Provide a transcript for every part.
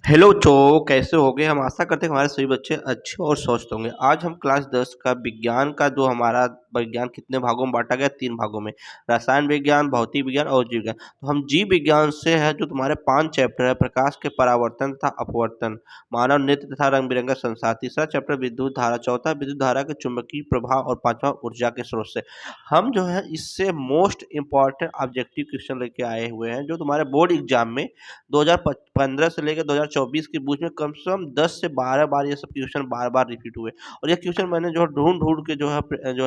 Hello बच्चों, कैसे हो गए। हम आशा करते हैं कि हमारे सभी बच्चे अच्छे और स्वस्थ होंगे। आज हम क्लास 10 का विज्ञान का जो हमारा विज्ञान कितने भागों में बांटा गया, 3 भागों में। रसायन विज्ञान, भौतिक विज्ञान और जीव विज्ञान। तो हम जीव विज्ञान से है जो तुम्हारे 5 चैप्टर है, प्रकाश के परावर्तन तथा अपवर्तन, मानव नृत्य तथा रंग बिरंगा संसार। तीसरा चैप्टर विद्युत धारा, चौथा विद्युत धारा के चुंबकीय प्रभाव और पांचवा ऊर्जा के स्रोत से। हम जो है इससे मोस्ट इंपॉर्टेंट ऑब्जेक्टिव क्वेश्चन लेके आए हुए हैं जो तुम्हारे बोर्ड एग्जाम में 2015 से लेकर 2024 के बीच में कम से कम 10 से 12 बार ये सब क्वेश्चन बार-बार रिपीट हुए। और ये क्वेश्चन मैंने जो ढूँढ-ढूँढ के जो है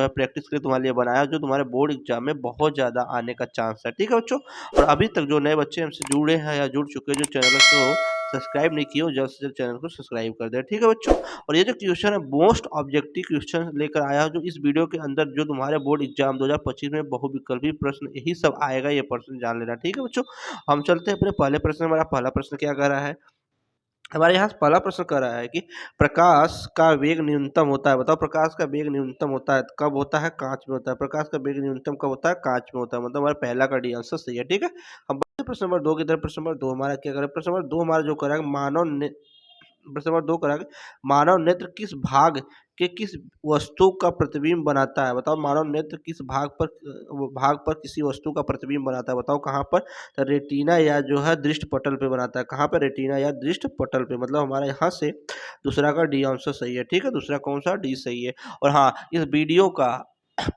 प्रैक्टिस के लिए तुम्हारे लिए बनाया, जो तुम्हारे बोर्ड एग्जाम में बहुत ज़्यादा आने का चांस है। ठीक है बच्चों? और अभी तक जो नए बच्चे हमसे जुड़े हैं या जुड़ चुके हैं, जो चैनल को सब्सक्राइब नहीं किए हो, जल्द से जल्द चैनल को सब्सक्राइब कर दें। ठीक है बच्चों? और ये जो क्वेश्चन है मोस्ट ऑब्जेक्टिव क्वेश्चन लेकर आया हूँ, जो इस वीडियो के अंदर जो तुम्हारे बोर्ड एग्जाम 2025 में बहुविकल्पी प्रश्न यही सब आएगा, ये प्रश्न जान लेना। ठीक है बच्चों? हम चलते हैं अपने पहले प्रश्न। हमारा पहला प्रश्न क्या कह रहा है? हमारे यहाँ पहला प्रश्न कह रहा है कि प्रकाश का वेग न्यूनतम होता है। बताओ, प्रकाश का वेग न्यूनतम होता है कब होता है? कांच में होता है। प्रकाश का वेग न्यूनतम कब होता है? कांच में होता है। मतलब हमारा पहला का डी आंसर सही है। ठीक है, हम बढ़ते हैं प्रश्न नंबर 2 की तरफ। प्रश्न नंबर 2 हमारा क्या करें? प्रश्न नंबर 2 हमारा जो करेगा प्रश्न नंबर 2 करेंगे, मानव नेत्र किस भाग के किस वस्तु का प्रतिबिंब बनाता है? बताओ, मानव नेत्र किस भाग पर किसी वस्तु का प्रतिबिंब बनाता है? बताओ कहाँ पर? तो रेटिना या जो है दृष्ट पटल पे बनाता है। कहाँ पर? रेटिना या दृष्ट पटल पे। मतलब हमारा यहाँ से दूसरा का डी आंसर सही है। ठीक है, दूसरा कौन सा? डी सही है। और हाँ, इस वीडियो का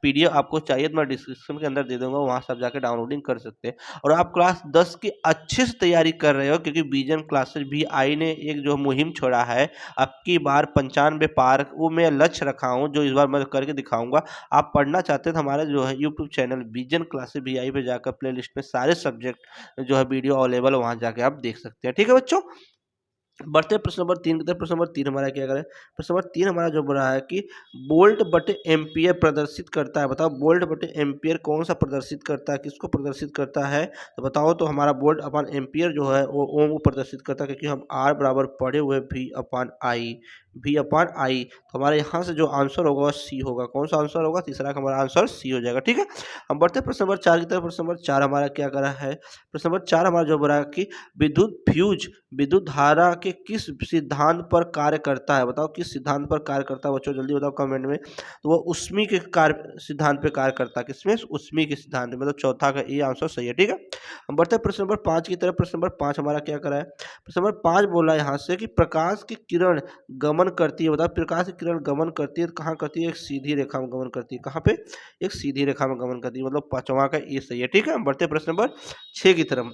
पीडीएफ आपको चाहिए तो मैं डिस्क्रिप्शन के अंदर दे दूंगा, वहाँ से आप जाके डाउनलोडिंग कर सकते हैं। और आप क्लास 10 की अच्छे से तैयारी कर रहे हो, क्योंकि विजन क्लासेस VI ने एक जो मुहिम छोड़ा है, अब की बार 95 पार, वो मैं लक्ष्य रखा हूँ, जो इस बार मैं करके दिखाऊंगा। आप पढ़ना चाहते हैं तो हमारे जो है YouTube channel vision classes VI पे जाकर प्ले लिस्ट में सारे सब्जेक्ट जो है वीडियो अवेलेबल है, वहाँ जाके आप देख सकते हैं। ठीक है बच्चों, बढ़ते हैं प्रश्न नंबर 3 की तरफ। प्रश्न नंबर 3 हमारा क्या करें? प्रश्न नंबर 3 हमारा जो बड़ा है कि वोल्ट बटे एम्पियर प्रदर्शित करता है। बताओ, वोल्ट बटे एम्पियर कौन सा प्रदर्शित करता है, किसको प्रदर्शित करता है? तो बताओ, तो हमारा वोल्ट अपॉन एम्पियर जो है वो ओम को प्रदर्शित करता है, क्योंकि हम R बराबर पढ़े हुए V/I। तो हमारे यहाँ से जो आंसर होगा वो सी होगा। कौन सा आंसर होगा? तीसरा का हमारा आंसर सी हो जाएगा। ठीक है, हम बढ़ते हैं प्रश्न नंबर 4 की तरफ। प्रश्न नंबर 4 हमारा क्या करा है? प्रश्न नंबर 4 हमारा जो बड़ा है कि विद्युत धारा के किस सिद्धांत पर कार्य करता है? बताओ, किस सिद्धांत पर कार्य करता है बच्चों? जल्दी बताओ कमेंट में। तो वो उष्मी के कार्य सिद्धांत पे कार्य करता है। किसमें? उष्मी के सिद्धांत में। मतलब चौथा का ये आंसर सही है। ठीक है, हम बढ़ते हैं प्रश्न नंबर 5 की तरफ। प्रश्न नंबर 5 हमारा क्या करा है? प्रश्न नंबर 5 बोला यहाँ से कि प्रकाश की किरण गमन करती है। बताओ, प्रकाश की किरण गमन करती है तो कहाँ करती है? एक सीधी रेखा में गमन करती है। कहाँ पे? एक सीधी रेखा में गमन करती है। मतलब पांचवा का ये सही है। ठीक है, हम बढ़ते हैं प्रश्न नंबर 6 की तरफ।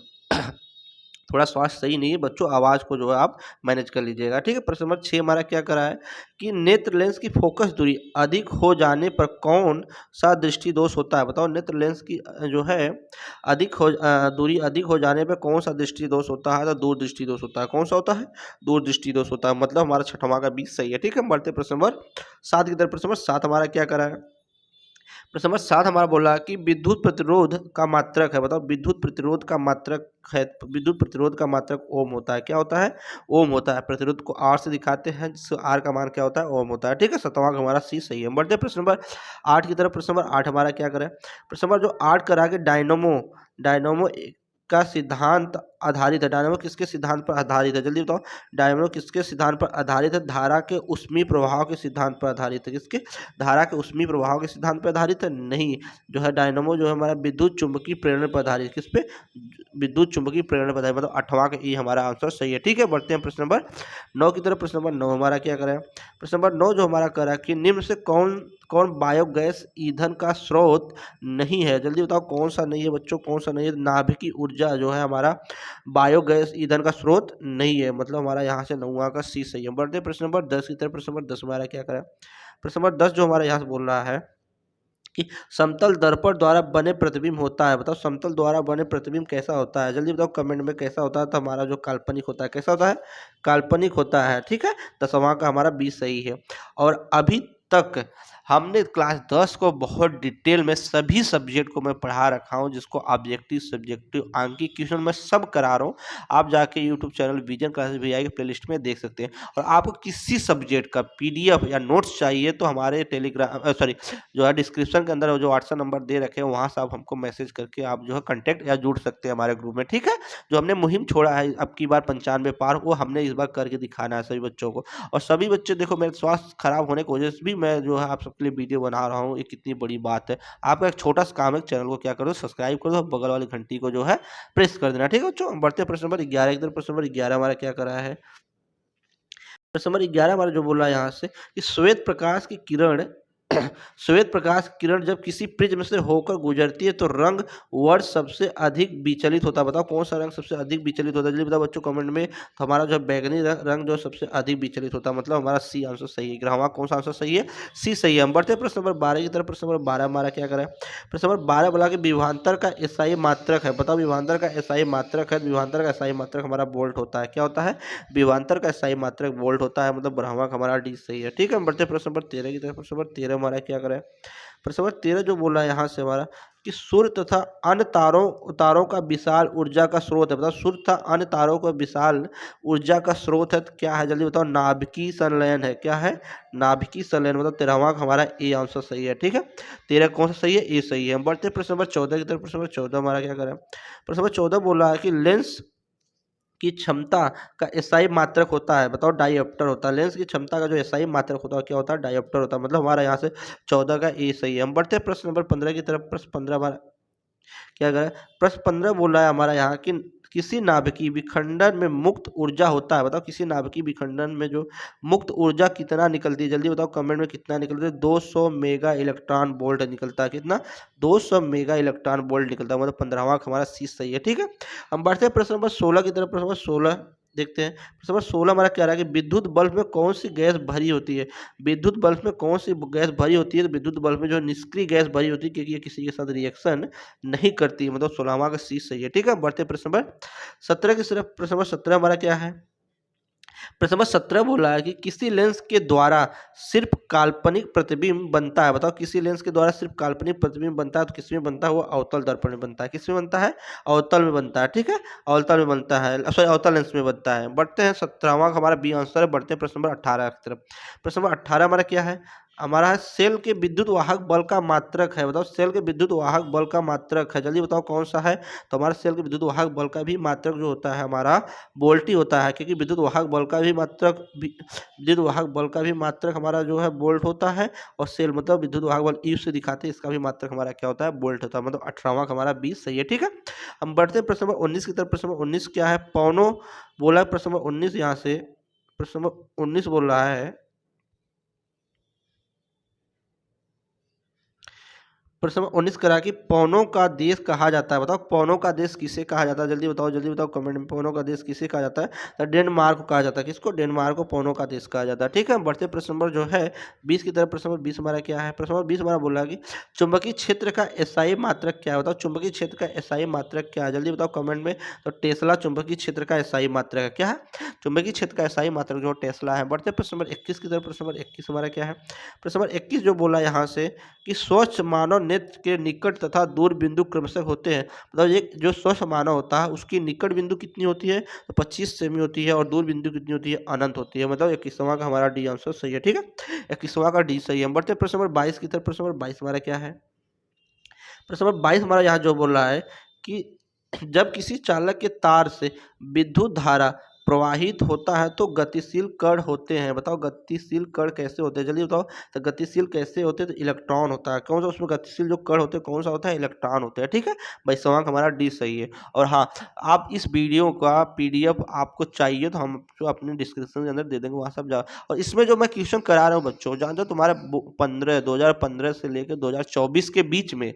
थोड़ा स्वास्थ्य सही नहीं है बच्चों, आवाज़ को जो है आप मैनेज कर लीजिएगा। ठीक है, प्रश्न नंबर 6 हमारा क्या करा है कि नेत्र लेंस की फोकस दूरी अधिक हो जाने पर कौन सा दृष्टि दोष होता है? बताओ, नेत्र लेंस की जो है दूरी अधिक हो जाने पर कौन सा दृष्टि दोष होता है? तो दूरदृष्टि दोष होता है। कौन सा होता है? दूरदृष्टि दोष होता है। मतलब हमारा छठवां का 20 सही है। ठीक है, हम बढ़ते प्रश्न नंबर 7 की तरफ। प्रश्न नंबर 7 हमारा क्या करा है? प्रश्न नंबर 7 हमारा बोला कि विद्युत प्रतिरोध का मात्रक है। बताओ, विद्युत प्रतिरोध का मात्रक है। विद्युत प्रतिरोध का मात्रक ओम होता है। क्या होता है? ओम होता है। प्रतिरोध को R से दिखाते हैं, जिससे R का मान क्या होता है? ओम होता है। ठीक है, सातवां का हमारा सी सही है। बढ़ते हैं प्रश्न नंबर 8 की तरफ। प्रश्न नंबर 8 हमारा क्या करें? प्रश्न नंबर जो 8 करा के डायनोमो का सिद्धांत आधारित है। डायनोमो किसके सिद्धांत पर आधारित है? जल्दी बताओ, डायनोमो किसके सिद्धांत पर आधारित है? धारा के ऊष्मीय प्रभाव के सिद्धांत पर आधारित है। किसके? धारा के ऊष्मीय प्रभाव के सिद्धांत पर आधारित है? नहीं, जो है डायनोमो जो है हमारा विद्युत चुंबकीय प्रेरण पर आधारित। किस पे? विद्युत चुंबकीय प्रेरण पर आधारित। मतलब 8वां का ई हमारा आंसर सही है। ठीक है, बढ़ते हैं प्रश्न नंबर 9 की तरफ। प्रश्न नंबर 9 हमारा क्या करें? प्रश्न नंबर 9 जो हमारा कह रहा है कि निम्न से कौन कौन बायोगैस ईंधन का स्रोत नहीं है? जल्दी बताओ, कौन सा नहीं है बच्चों? कौन सा नहीं है? नाभिकीय ऊर्जा जो है हमारा बायोगैस ईंधन का स्रोत नहीं है। मतलब हमारा यहाँ से 9वां का सी सही है। बढ़ते प्रश्न नंबर 10 की तरफ। प्रश्न नंबर 10 हमारा क्या करें? प्रश्न नंबर 10 जो हमारा यहाँ से बोल रहा है कि समतल दर्पण द्वारा बने प्रतिबिंब होता है। बताओ, समतल द्वारा बने प्रतिबिंब कैसा होता है? जल्दी बताओ कमेंट में कैसा होता है। तो हमारा जो काल्पनिक होता है, कैसा होता है? काल्पनिक होता है। ठीक है, 10वां का हमारा 20 सही है। और अभी तक हमने क्लास 10 को बहुत डिटेल में सभी सब्जेक्ट को मैं पढ़ा रखा हूँ, जिसको ऑब्जेक्टिव सब्जेक्टिव आंकी क्वेश्चन मैं सब करा रहा हूँ। आप जाके YouTube channel vision classes VI के प्लेलिस्ट में देख सकते हैं। और आपको किसी सब्जेक्ट का पीडीएफ या नोट्स चाहिए तो हमारे टेलीग्राम सॉरी जो है डिस्क्रिप्शन के अंदर जो व्हाट्सएप नंबर दे रखे हैं वहाँ से आप हमको मैसेज करके आप जो है कॉन्टैक्ट या जुड़ सकते हैं हमारे ग्रुप में, ठीक है। जो हमने मुहिम छोड़ा है अब की बार 95 पार, वो हमने इस बार करके दिखाना है सभी बच्चों को। और सभी बच्चे देखो, मेरे स्वास्थ्य खराब होने की वजह से भी मैं जो है आप सबके लिए वीडियो बना रहा हूँ, ये कितनी बड़ी बात है। आपका एक छोटा सा काम है, चैनल को क्या करो, सब्सक्राइब कर दो, बगल वाली घंटी को जो है प्रेस कर देना, ठीक है बच्चों। बढ़ते प्रश्न नंबर 11 की तरफ। प्रश्न नंबर 11 हमारा क्या करा है, प्रश्न नंबर 11 हमारा जो बोला है यहाँ से कि श्वेत प्रकाश की किरण श्वेत प्रकाश की किरण जब किसी प्रिज्म से होकर गुजरती है तो रंग वर्ड सबसे अधिक विचलित होता है। बताओ कौन सा रंग सबसे अधिक विचलित होता है, जल्दी बताओ बच्चों कमेंट में। तो हमारा जो बैगनी रंग जो सबसे अधिक विचलित होता है, मतलब हमारा सी आंसर सही है। हमारा कौन सा आंसर सही है, सी सही है। हम बढ़ते हैं प्रश्न नंबर 12 की तरफ। प्रश्न नंबर 12 हमारा क्या करें, प्रश्न नंबर 12 बोला कि विभवांतर का एसआई मात्रक है। बताओ विभवांतर का एसआई मात्रक है, विभवांतर का एसआई मात्रक हमारा वोल्ट होता है। क्या होता है, विभवांतर का एसआई मात्रक वोल्ट होता है, मतलब भ्रामक हमारा डी सही है, ठीक है। हम बढ़ते हैं प्रश्न नंबर 13 की तरफ। प्रश्न नंबर 13 हमारा क्या करें, प्रश्न नंबर 13 जो बोला है यहाँ से हमारा कि सूर्य तथा अन्य तारों का विशाल ऊर्जा का स्रोत है। बताओ सूर्य तथा अन्य तारों का विशाल ऊर्जा का स्रोत है तो क्या है, जल्दी बताओ। नाभिकीय संलयन है। क्या है, नाभिकीय संलयन, मतलब 13वां हमारा ए आंसर सही है, ठीक है। 13 कौन सा सही है, ए सही है। हम बढ़ते हैं प्रश्न नंबर 14 की तरफ। प्रश्न नंबर 14 हमारा क्या करें, प्रश्न नंबर 14 बोला है कि लेंस की क्षमता का एसआई मात्रक होता है। बताओ डायोप्टर होता है। लेंस की क्षमता का जो एसआई मात्रक होता है क्या होता है, डायोप्टर होता है, मतलब हमारा यहाँ से 14 का ए सही है। हम बढ़ते हैं प्रश्न नंबर 15 की तरफ। प्रश्न 15 हमारा क्या करें, प्रश्न 15 बोल रहा है हमारा यहाँ कि किसी नाभिकीय विखंडन में मुक्त ऊर्जा होता है। बताओ किसी नाभिकीय विखंडन में जो मुक्त ऊर्जा कितना निकलती है, जल्दी बताओ कमेंट में कितना निकलता है। 200 मेगा इलेक्ट्रॉन वोल्ट निकलता है। कितना, 200 मेगा इलेक्ट्रॉन वोल्ट निकलता है, मतलब 15वां हमारा सी सही है, ठीक है। हम बढ़ते हैं प्रश्न नंबर 16 की तरफ। प्रश्न नंबर 16 देखते हैं। प्रश्न नंबर 16 हमारा क्या रहा है कि विद्युत बल्ब में कौन सी गैस भरी होती है। विद्युत बल्ब में कौन सी गैस भरी होती है, तो विद्युत बल्ब में जो निष्क्रिय गैस भरी होती है, क्योंकि ये किसी के साथ रिएक्शन नहीं करती, मतलब 16वां का सी सही है, ठीक है। बढ़ते प्रश्न नंबर 17 की तरफ। प्रश्न नंबर 17 हमारा क्या है, प्रश्न नंबर 17 बोला है कि किसी लेंस के द्वारा सिर्फ काल्पनिक प्रतिबिंब बनता है। बताओ किसी लेंस के द्वारा सिर्फ काल्पनिक प्रतिबिंब बनता है तो किस में बनता है, वो अवतल दर्पण में बनता है। किस में बनता है, अवतल में बनता है, ठीक है। अवतल में बनता है, सॉरी अवतल लेंस में बनता है। बढ़ते हैं 17वां हमारा बी आंसर है। बढ़ते हैं प्रश्न नंबर 18 की तरफ। प्रश्न नंबर 18 हमारा क्या है, हमारा है सेल के विद्युत वाहक बल का मात्रक है। बताओ सेल के विद्युत वाहक बल का मात्रक है, जल्दी बताओ कौन सा है। तो हमारा सेल के विद्युत वाहक बल का भी मात्रक जो होता है हमारा वोल्ट ही होता है, क्योंकि विद्युत वाहक बल का भी मात्रक हमारा जो है वोल्ट होता है। और सेल मतलब विद्युत वाहक बल ई से दिखाते हैं, इसका भी मात्रक हमारा क्या होता है, वोल्ट होता है, मतलब 18वां हमारा 20 सही है, ठीक है। हम बढ़ते हैं प्रश्न नंबर 19 की तरफ। प्रश्न नंबर 19 क्या है, पौनो बोला है। प्रश्न नंबर 19 यहाँ से प्रश्न नंबर 19 बोल रहा है, प्रश्न नंबर 19 करा कि पौनों का देश कहा जाता है। बताओ पौनों का देश किसे कहा जाता है, जल्दी बताओ कमेंट में। पौनों का देश किसे कहा जाता है, तो डेनमार्क को कहा जाता है। किसको, डेनमार्क को पौनों का देश कहा जाता है, ठीक है। बढ़ते प्रश्न नंबर जो है 20 की तरफ। प्रश्न नंबर 20 हमारा क्या है, प्रश्न नंबर 20 हमारा बोला कि चुंबकीय क्षेत्र का एसआई मात्रक क्या है। बताओ चुंबकीय क्षेत्र का एसआई मात्रक क्या है, जल्दी बताओ कमेंट में। तो टेस्ला चुंबकीय क्षेत्र का एसआई मात्रक है। क्या है, चुंबकीय क्षेत्र का एसआई मात्रक जो टेस्ला है। बढ़ते प्रश्न नंबर 21 की तरफ। प्रश्न नंबर 21 हमारा क्या है, प्रश्न नंबर 21 जो बोला यहाँ से कि स्वच्छ मानव नेत्र के निकट तथा दूर बिंदु क्रमशः होते हैं। मतलब ये जो स्वच्छ मानव होता है उसकी निकट बिंदु कितनी होती है, तो 25 सेमी होती है, और दूर बिंदु कितनी होती है, अनंत होती है, मतलब 21वां का हमारा डी आंसर सही है, ठीक है। 21वां का डी सही है। हम बढ़ते हैं प्रश्न नंबर 22 की तरफ। प्रश्न नंबर 22 हमारा क्या है, प्रश्न नंबर 22 हमारा यहाँ जो बोल रहा है कि जब किसी चालक के तार से विद्युत धारा प्रवाहित होता है तो गतिशील कण होते हैं। बताओ गतिशील कण कैसे होते हैं, जल्दी बताओ। तो गतिशील कैसे होते हैं, तो इलेक्ट्रॉन होता है। कौन सा उसमें गतिशील जो कण होते हैं कौन सा होता है, इलेक्ट्रॉन होते हैं, ठीक है। भाई सवाल हमारा डी सही है। और हाँ, आप इस वीडियो का पीडीएफ आपको चाहिए तो हम जो अपने डिस्क्रिप्शन के अंदर दे देंगे, वहाँ सब जाओ। और इसमें जो मैं क्वेश्चन करा रहा हूँ बच्चों, जानते हो तुम्हारे 2015 से लेकर 2024 के बीच में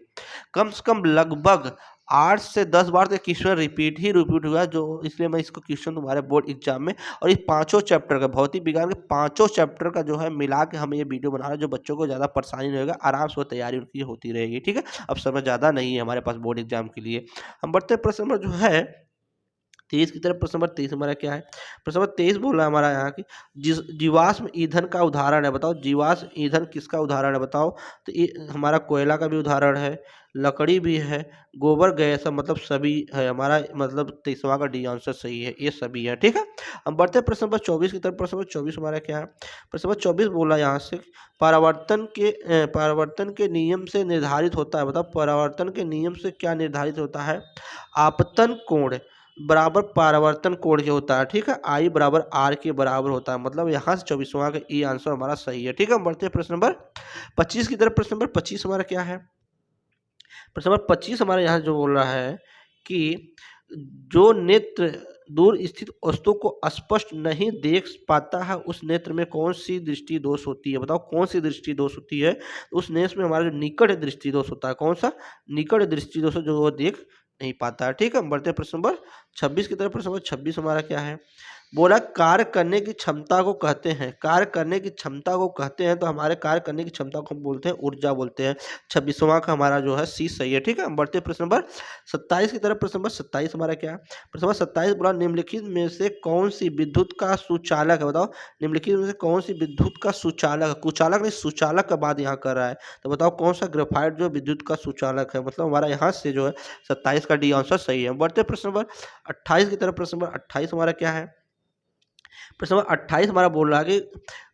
कम से कम लगभग 8 से 10 बार तो क्वेश्चन रिपीट हुआ, जो इसलिए मैं इसको क्वेश्चन तुम्हारे बोर्ड एग्जाम में और इस पांचों चैप्टर का, भौतिक विज्ञान के पांचों चैप्टर का जो है मिला के हम ये वीडियो बना रहे हैं, जो बच्चों को ज़्यादा परेशानी नहीं होगा, आराम से वो तैयारी उनकी होती रहेगी, ठीक है। अब समय ज़्यादा नहीं है हमारे पास बोर्ड एग्जाम के लिए। हम बढ़ते प्रश्न नंबर जो है 23 की तरफ प्रश्न नंबर 23 हमारा क्या है? प्रश्न नंबर 23 बोल रहा है हमारा यहाँ की जीवाश्म ईंधन का उदाहरण है, बताओ जीवाश्म ईंधन किसका उदाहरण है बताओ? तो ये हमारा कोयला का भी उदाहरण है, लकड़ी भी है, गोबर गैस है, मतलब सभी है हमारा, मतलब 23वां का डी आंसर सही है, ये सभी है। ठीक है, हम बढ़ते हैं प्रश्न नंबर 24 की तरफ। प्रश्न नंबर 24 हमारा क्या है? प्रश्न नंबर 24 बोला यहाँ से परावर्तन के नियम से निर्धारित होता है, बताओ परावर्तन के नियम से क्या निर्धारित होता है? आपतन कोण बराबर परावर्तन कोण के होता है। ठीक है, आई बराबर आर के बराबर होता है, मतलब यहाँ से 24वां का ई आंसर हमारा सही है। ठीक है, हम बढ़ते हैं प्रश्न नंबर 25 की तरफ। प्रश्न नंबर 25 हमारा क्या है? प्रश्न नंबर 25 हमारे यहाँ जो बोल रहा है कि जो नेत्र दूर स्थित वस्तु को स्पष्ट नहीं देख पाता है, उस नेत्र में कौन सी दृष्टि दोष होती है? बताओ कौन सी दृष्टि दोष होती है? उस नेत्र में हमारा जो निकट दृष्टि दोष होता है, कौन सा? निकट दृष्टि दोष जो वो देख नहीं पाता है। ठीक है, हम बढ़ते हैं प्रश्न नंबर 26 की तरफ। प्रश्न नंबर 26 हमारा क्या है? बोला कार्य करने की क्षमता को कहते हैं, कार्य करने की क्षमता को कहते हैं, तो हमारे कार्य करने की क्षमता को हम बोलते हैं ऊर्जा बोलते हैं। 26वां का हमारा जो है सी सही है। ठीक है, हम बढ़ते हैं प्रश्न नंबर 27 की तरफ। प्रश्न नंबर 27 हमारा क्या है? प्रश्न नंबर 27 बोला निम्नलिखित में से कौन सी विद्युत का सुचालक है? बताओ निम्नलिखित में से कौन सी विद्युत का सुचालक है? कुचालक नहीं, सुचालक का बात यहाँ कर रहा है, तो बताओ कौन सा ग्रेफाइट जो विद्युत का सुचालक है? मतलब हमारा यहाँ से जो है 27 का डी आंसर सही है। बढ़ते प्रश्न नंबर 28 की तरफ। प्रश्न नंबर 28 हमारा क्या है? प्रश्न नंबर 28 हमारा बोल रहा है कि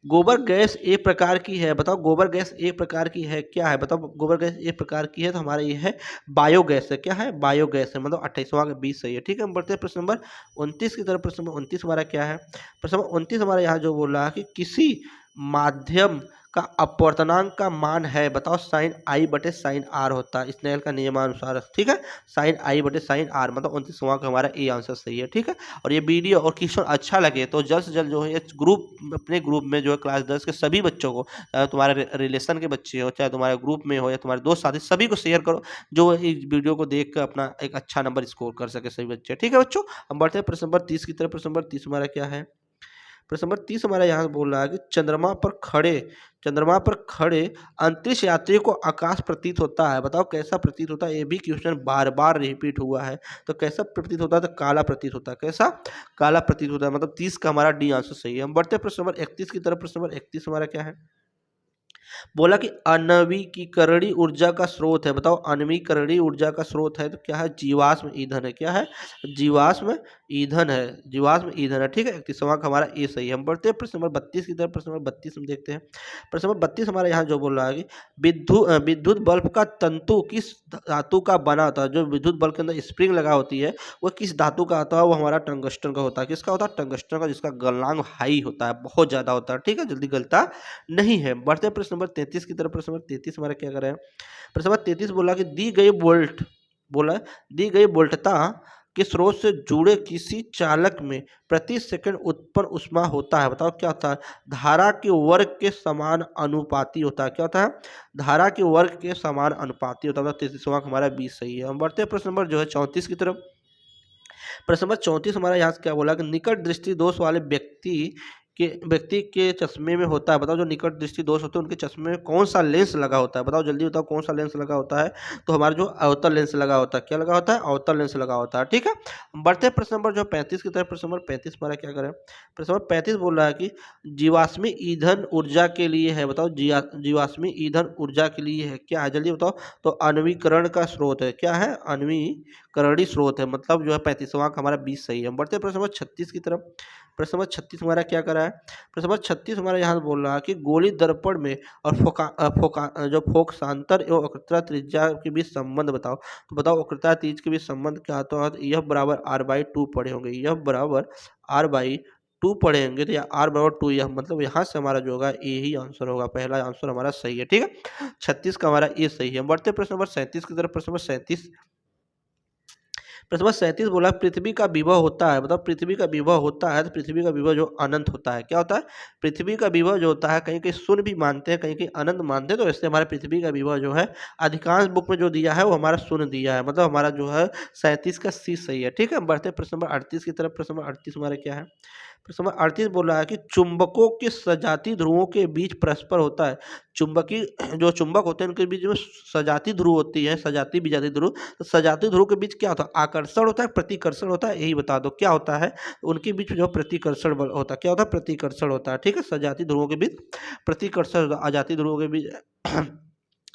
गोबर गैस एक प्रकार की है, बताओ गोबर गैस एक प्रकार की है, क्या है? बताओ गोबर गैस एक प्रकार की है, तो हमारा ये है बायोगैस है। क्या है? बायोगैस है, मतलब 28वां का 20 सही है। ठीक है, हम बढ़ते हैं प्रश्न नंबर 29 की तरफ। प्रश्न नंबर 29 हमारा क्या है? प्रश्न नंबर 29 हमारा यहाँ जो बोल रहा है कि किसी माध्यम का अपवर्तनांक का मान है, बताओ साइन आई बटे साइन आर होता है स्नेल का नियमानुसार। ठीक है, साइन आई बटे साइन आर, मतलब 29वां का हमारा ए आंसर सही है। ठीक है, और ये वीडियो और क्वेश्चन अच्छा लगे तो जल्द से जल्द जो है अपने ग्रुप में जो है क्लास 10 के सभी बच्चों को, चाहे तुम्हारे रिलेशन के बच्चे हो, चाहे तुम्हारे ग्रुप में हो या तुम्हारे दोस्त साथी, सभी को शेयर करो जो इस वीडियो को देख कर अपना एक अच्छा नंबर स्कोर कर सके सभी बच्चे। ठीक है बच्चों, हम बढ़ते हैं प्रश्न नंबर 30 की तरफ। प्रश्न नंबर 30 हमारा क्या है? प्रश्न नंबर 30 हमारा यहाँ बोल रहा है कि चंद्रमा पर खड़े अंतरिक्ष यात्री को आकाश प्रतीत होता है, बताओ कैसा प्रतीत होता है? ये भी क्वेश्चन बार बार रिपीट हुआ है, तो कैसा प्रतीत होता है? तो काला प्रतीत होता है। कैसा? काला प्रतीत होता है, मतलब 30 का हमारा डी आंसर सही है। हम बढ़ते हैं प्रश्न नंबर 31 की तरफ। प्रश्न नंबर 31 हमारा क्या है? बोला कि अनवीकरणीय ऊर्जा का स्रोत है, बताओ अनवीकरणीय ऊर्जा का स्रोत है तो क्या है? जीवाश्म ईंधन है। क्या है? जीवाश्म ईंधन है, जीवाश्म ईंधन है। ठीक है, 31वां का हमारा ए सही है। हम बढ़ते हैं प्रश्न नंबर 32 की तरफ। प्रश्न नंबर 32 हम देखते हैं। प्रश्न नंबर 32 हमारे यहाँ जो बोल रहा है कि विद्युत बल्ब का तंतु किस धातु का बना होता है? जो विद्युत बल्ब के अंदर स्प्रिंग लगा होती है वो किस धातु का होता है? वो हमारा टंगस्टन का होता है। किसका होता है? टंगस्टन का, जिसका गलनांक हाई होता है, बहुत ज्यादा होता है। ठीक है, जल्दी गलता नहीं है। बढ़ते प्रश्न नंबर 33 की तरफ। प्रश्न नंबर 33 हमारा क्या कर रहे हैं? प्रश्न नंबर 33 बोला कि दी गई वोल्टता के स्रोत से जुड़े किसी चालक में प्रति सेकंड उत्पन्न ऊष्मा होता है, बताओ क्या होता है? धारा के वर्ग के समान अनुपाती होता है। क्या होता है? धारा के वर्ग के समान अनुपाती होता है। 33वां हमारा 20 सही है। हम बढ़ते हैं प्रश्न नंबर जो है 34 की तरफ। प्रश्न नंबर 34 हमारा यहाँ से क्या बोला कि निकट दृष्टि दोष वाले व्यक्ति के चश्मे में होता है, बताओ जो निकट दृष्टि दोष होते हैं उनके चश्मे में कौन सा लेंस लगा होता है? बताओ जल्दी बताओ कौन सा लेंस लगा होता है? तो हमारा जो अवतल लेंस लगा होता है। क्या लगा होता है? अवतल लेंस लगा होता है। ठीक है, बढ़ते प्रश्न नंबर जो 35 की तरफ। प्रश्न नंबर 35 हमारा क्या करें? प्रश्न नंबर 35 बोल रहा है कि जीवाश्मी ईंधन ऊर्जा के लिए है, बताओ जीवाश्मी ईंधन ऊर्जा के लिए है, क्या है? जल्दी बताओ। तो आणविकरण का स्रोत है। क्या है? आणविकरणीय स्रोत है, मतलब जो है 35वां का हमारा 20 सही है। हम बढ़ते प्रश्न नंबर 36 की तरफ। प्रश्न नंबर 36 हमारा क्या करा है? प्रश्न नंबर 36 हमारा यहाँ बोल रहा है कि गोली दर्पण में और जो फोकसांतर एवं वक्रता त्रिज्या के बीच संबंध बताओ। तो बताओ वक्रता त्रिज्या के बीच संबंध क्या होता है? तो यह बराबर r/2 पढ़े होंगे, यह बराबर r/2 पढ़े होंगे, तो यह r बराबर 2, यह मतलब यहाँ से हमारा जो होगा ए ही आंसर होगा, पहला आंसर हमारा सही है। ठीक है, 36 का हमारा ए सही है। हम बढ़ते प्रश्न नंबर 37 की तरफ। प्रश्न नंबर 37 बोला पृथ्वी का विभव होता है, मतलब पृथ्वी का विभव होता है तो पृथ्वी का विभव जो अनंत होता है। क्या होता है? पृथ्वी का विभव जो होता है कहीं कहीं शून्य भी मानते हैं, कहीं कहीं अनंत मानते हैं, तो इससे हमारे पृथ्वी का विभव जो है अधिकांश बुक में जो दिया है वो हमारा शून्य दिया है, मतलब हमारा जो है 37 का सी सही है। ठीक है, हम बढ़ते हैं प्रश्न नंबर 38 की तरफ। प्रश्न नंबर 38 हमारा क्या है? प्रश्न नंबर 38 बोल रहा है कि चुंबकों के सजाती ध्रुवों के बीच परस्पर होता है। चुंबकीय जो चुंबक होते हैं उनके बीच में सजाती ध्रुव होती है, सजाती विजाती ध्रुव। तो सजाती ध्रुव के बीच क्या होता है? आकर्षण होता है, प्रतिकर्षण होता है, यही बता दो क्या होता है। उनके बीच में जो प्रतिकर्षण बल होता है, क्या होता है? प्रतिकर्षण होता है। ठीक है, सजाती ध्रुवों के बीच प्रतिकर्षण, अजाती ध्रुवों के बीच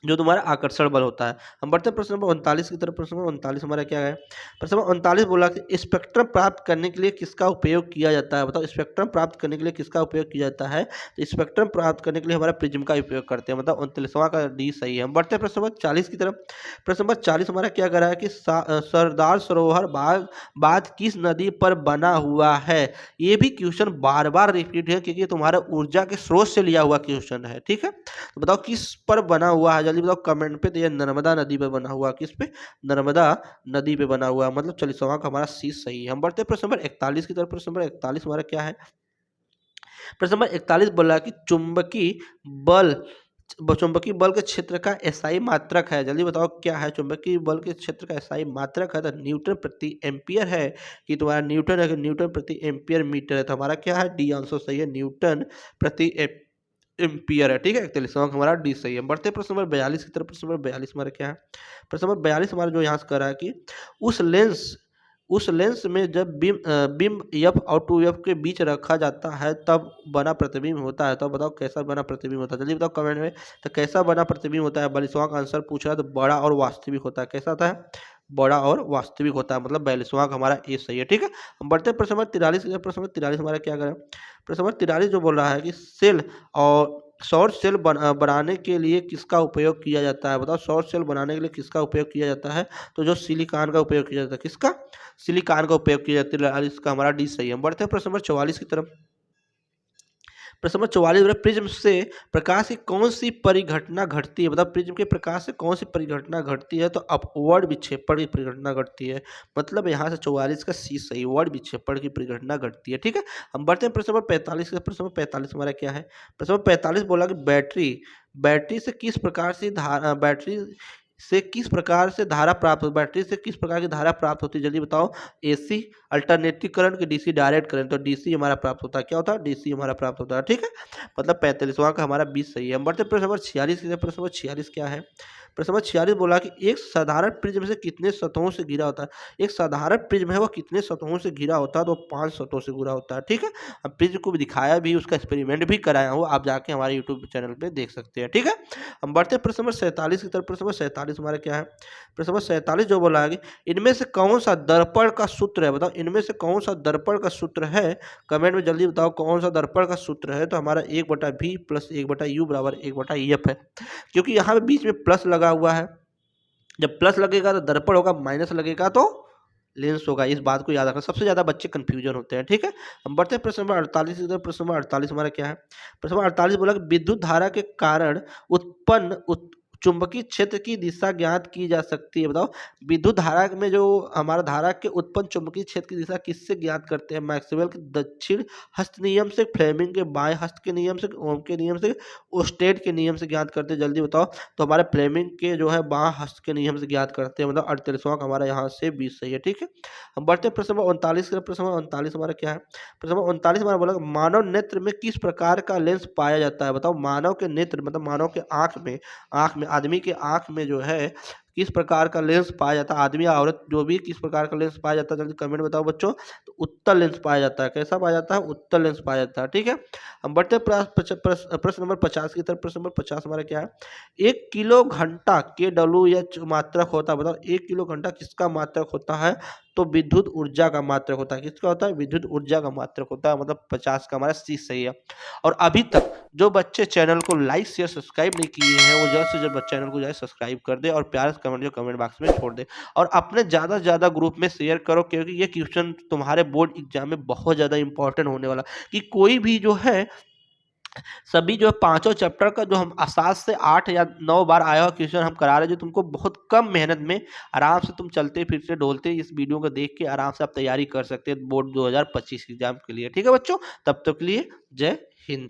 जो तुम्हारा आकर्षण बल होता है। हम बढ़ते हैं प्रश्न नंबर 39 की तरफ। प्रश्न नंबर 39 हमारा क्या है? प्रश्न नंबर 39 बोला कि स्पेक्ट्रम प्राप्त करने के लिए किसका उपयोग किया जाता है? बताओ, स्पेक्ट्रम प्राप्त करने के लिए किसका उपयोग किया जाता है? तो स्पेक्ट्रम प्राप्त करने के लिए हमारा प्रिज्म का उपयोग करते हैं। मतलब 39वां का डी सही है। हम बढ़ते हैं प्रश्न नंबर 40 की तरफ। प्रश्न नंबर 40 हमारा क्या कह रहा है कि सरदार सरोवर बाग किस नदी पर बना हुआ है? ये भी क्वेश्चन बार बार रिपीट है क्योंकि तुम्हारा ऊर्जा के स्रोत से लिया हुआ क्वेश्चन है। ठीक है, तो बताओ किस पर बना हुआ है, जल्दी बताओ कमेंट पे। तो ये नर्मदा नदी पे बना हुआ, किस पे? नर्मदा नदी पे बना हुआ। मतलब 40वां का हमारा सी सही है। हम बढ़ते हैं प्रश्न नंबर 41 की तरफ। प्रश्न नंबर 41 हमारा क्या है? प्रश्न नंबर 41 बोला कि बल चुंबकीय बल के क्षेत्र का एसआई मात्रक है। जल्दी बताओ क्या है? चुंबकीय बल के क्षेत्र का एसआई मात्रक है तो न्यूटन प्रति एम्पियर है। कि तुम्हारा न्यूटन है कि न्यूटन प्रति एम्पियर मीटर है? तो हमारा क्या है? डी आंसर सही है, न्यूटन प्रति एम्पियर है। ठीक है, 41वां हमारा डी सही है। बढ़ते हैं प्रश्न नंबर 42 की तरफ। प्रश्न नंबर 42 हमारा क्या है? प्रश्न नंबर 42 हमारा जो यहाँ से कर रहा है कि उस लेंस उस लेंस में जब बिंब एफ और 2f के बीच रखा जाता है तब बना प्रतिबिंब होता है। तो बताओ कैसा बना प्रतिबिंब होता है? जल्दी बताओ कमेंट में। तो कैसा बना प्रतिबिंब होता है? 42वां का आंसर पूछ रहा है, तो बड़ा और वास्तविक होता है। कैसा होता है? बड़ा और वास्तविक होता है। मतलब 42वां का हमारा ए सही है। ठीक है, हम बढ़ते हैं प्रश्न नंबर 43 की तरफ। प्रश्न नंबर 43 हमारा क्या करें? प्रश्न नंबर 43 जो बोल रहा है कि सेल और सौर सेल बनाने के लिए किसका उपयोग किया जाता है? बताओ, सौर सेल बनाने के लिए किसका उपयोग किया जाता है? तो जो सिलिकॉन का उपयोग किया जाता है। किसका? सिलिकॉन का उपयोग किया जाता है। इसका हमारा डी सही है। हम बढ़ते हैं प्रश्न नंबर 44 की तरफ। प्रश्न नंबर 44 प्रिज्म से प्रकाश की कौन सी परिघटना घटती है? बताओ, प्रिज्म के प्रकाश से कौन सी परिघटना घटती है? तो अपवर्ड विक्षेपण की परिघटना घटती है। मतलब यहाँ से 44 का सी सही, वर्ड विक्षेपण की परिघटना घटती है। ठीक है, हम बढ़ते हैं प्रश्न नंबर 45 के। प्रश्न नंबर 45 हमारा क्या है? प्रश्न नंबर 45 बोला कि बैटरी से किस प्रकार से धारा प्राप्त हो? बैटरी से किस प्रकार की धारा प्राप्त होती है? जल्दी बताओ। एसी अल्टरनेटिव करंट के डीसी डायरेक्ट करंट। तो डीसी हमारा प्राप्त होता है। क्या होता है? डीसी हमारा प्राप्त होता है। ठीक है, मतलब 45वां का हमारा 20 सही है। हम बढ़ते प्रश्न नंबर 46 की तरफ। प्रश्न नंबर 46 क्या है? प्रश्न नंबर 46 बोला कि एक साधारण प्रिज्म से कितने सतहों से घिरा होता है? एक साधारण प्रिज्म है वो कितने सतहों से घिरा होता है? तो 5 सतहों से घिरा होता है। ठीक है, अब प्रिज्म को भी दिखाया भी, उसका एक्सपेरिमेंट भी कराया हूँ, आप जाके हमारे यूट्यूब चैनल पे देख सकते हैं। ठीक है, हम बढ़ते हैं प्रश्न नंबर 47 की तरफ। प्रश्न नंबर 47 हमारा क्या है? प्रश्न नंबर 47 जो बोला है कि इनमें से कौन सा दर्पण का सूत्र है? बताओ, इनमें से कौन सा दर्पण का सूत्र है? कमेंट में जल्दी बताओ कौन सा दर्पण का सूत्र है। तो हमारा 1/v प्लस 1/u बराबर 1/f है। क्योंकि यहाँ पे बीच में प्लस लगा हुआ है। जब प्लस लगेगा तो दर्पण होगा, माइनस लगेगा तो लेंस होगा। इस बात को याद रखना, सबसे ज्यादा बच्चे कंफ्यूजन होते हैं। ठीक है, हम बढ़ते हैं प्रश्न नंबर 48 की तरफ। प्रश्न नंबर 48 हमारा क्या है? प्रश्न नंबर 48 बोला कि विद्युत धारा के कारण उत्पन्न चुंबकीय क्षेत्र की दिशा ज्ञात की जा सकती है। बताओ, विद्युत धारा में जो हमारा धारा के उत्पन्न चुंबकीय क्षेत्र की दिशा किससे ज्ञात करते हैं? मैक्सवेल के दक्षिण हस्त नियम से, फ्लेमिंग के बाएं हस्त के नियम से, ओम के नियम से, ओस्टेड के नियम से ज्ञात करते हैं। जल्दी बताओ। तो हमारे फ्लेमिंग के जो है बाएं हस्त के नियम से ज्ञात करते हैं। मतलब 48वां का हमारा यहाँ से 20 सही है। ठीक है, हम बढ़ते हैं प्रश्न नंबर 39 की तरफ। प्रश्न नंबर 39 हमारा क्या है? प्रश्न नंबर 39 हमारा बोला मानव नेत्र में किस प्रकार का लेंस पाया जाता है? बताओ, मानव के नेत्र मतलब मानव के आंख में आदमी के आंख में जो है किस प्रकार का लेंस पाया जाता है? आदमी या औरत जो भी, किस प्रकार का लेंस पाया जाता है? जल्दी कमेंट बताओ बच्चों। तो उत्तल लेंस पाया जाता है। कैसा पाया जाता है? उत्तल लेंस पाया जाता है। ठीक है, हम बढ़ते हैं प्रश्न नंबर 50 की तरफ। प्रश्न नंबर 50 हमारा क्या है? 1 किलो घंटा kWh मात्रक होता है। बताओ, 1 किलो घंटा किसका मात्रक होता है? तो विद्युत ऊर्जा का मात्रक होता है। किसका होता है? विद्युत ऊर्जा का मात्रक होता है। मतलब 50 का हमारा सी सही है। और अभी तक जो बच्चे चैनल को लाइक शेयर सब्सक्राइब नहीं किए हैं वो जल्द से जल्द चैनल को जाए सब्सक्राइब कर दे और प्यार से कमेंट जो कमेंट बॉक्स में छोड़ दे और अपने ज़्यादा से ज़्यादा ग्रुप में शेयर करो, क्योंकि ये क्वेश्चन तुम्हारे बोर्ड एग्जाम में बहुत ज़्यादा इंपॉर्टेंट होने वाला। कि कोई भी जो है सभी जो है पांचों चैप्टर का जो हम 7 से 8 या 9 बार आया हुआ क्वेश्चन हम करा रहे हैं, जो तुमको बहुत कम मेहनत में आराम से तुम चलते फिरते डोलते इस वीडियो को देख के आराम से आप तैयारी कर सकते हैं बोर्ड 2025 एग्जाम के लिए। ठीक है बच्चों, तब तक के लिए जय हिंद।